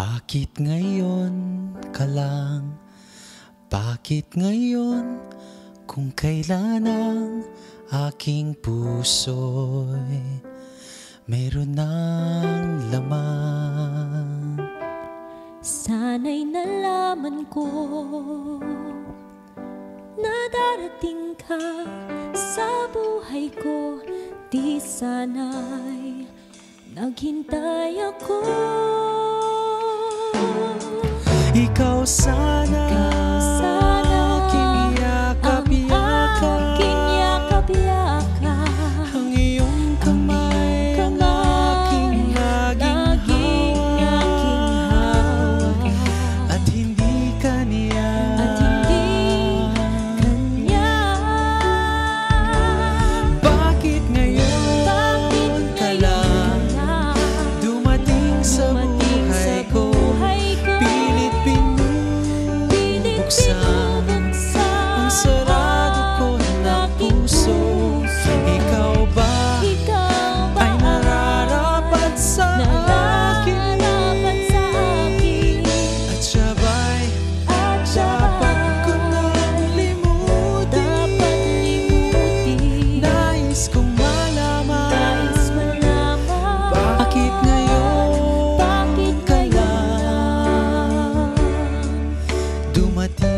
Bakit ngayon ka lang? Bakit ngayon? Kung kailan ang aking puso'y meron ng laman. Sana'y nalaman ko na darating ka sa buhay ko. Di sana'y naghintay ako. Ikaw sana aking yakap-yakap, ang iyong kamay ang aking laging hawak, at hindi kanya. Bakit ngayon ka lang dumating sa buhay ko? Pilit binubuksan ang sarado ko na puso. Ikaw ba ay nararapat sa akin? At siya ba'y dapat ko nang limutin? Nais kong malaman, bakit ngayon ka lang dumating?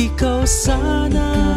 Ikaw sana